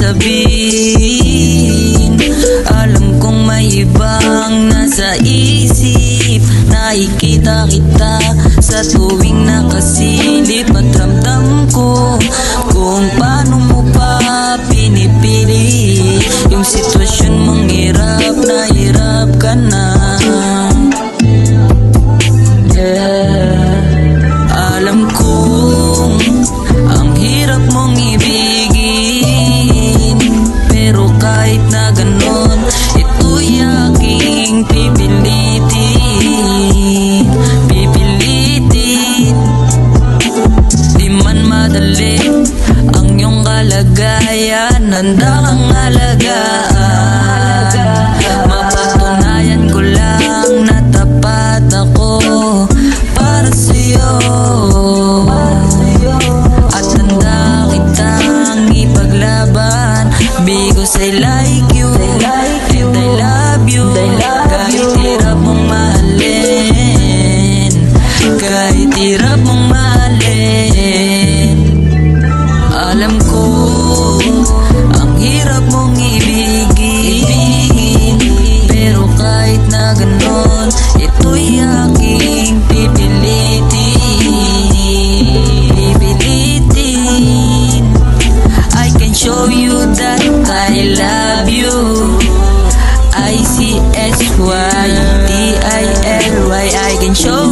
sabihin. Alam kong may ibang nasa isip. Nakikita kita sa tuwing nakasilip. At ramdam ko kung paano mo pa pinipili yung sitwasyon mong hirap na hirap ka na. Alam kong ang hirap mong ibigin, pero kahit na ganon, ito'y aking pipilitin. Di man madali ang iyong kalagayan, handa kang alagaan. Mapatunayan ko lang na tapat ako para sa'yo, at handa kitang ipaglaban, because I like you and I love you. Kahit hirap mong mahalin, kahit hirap mong mahalin. Alam ko ang hirap mong ibigin, pero kahit na ganon, ito'y aking pipilitin. I can show you that I love you. ICSYDILY, I can show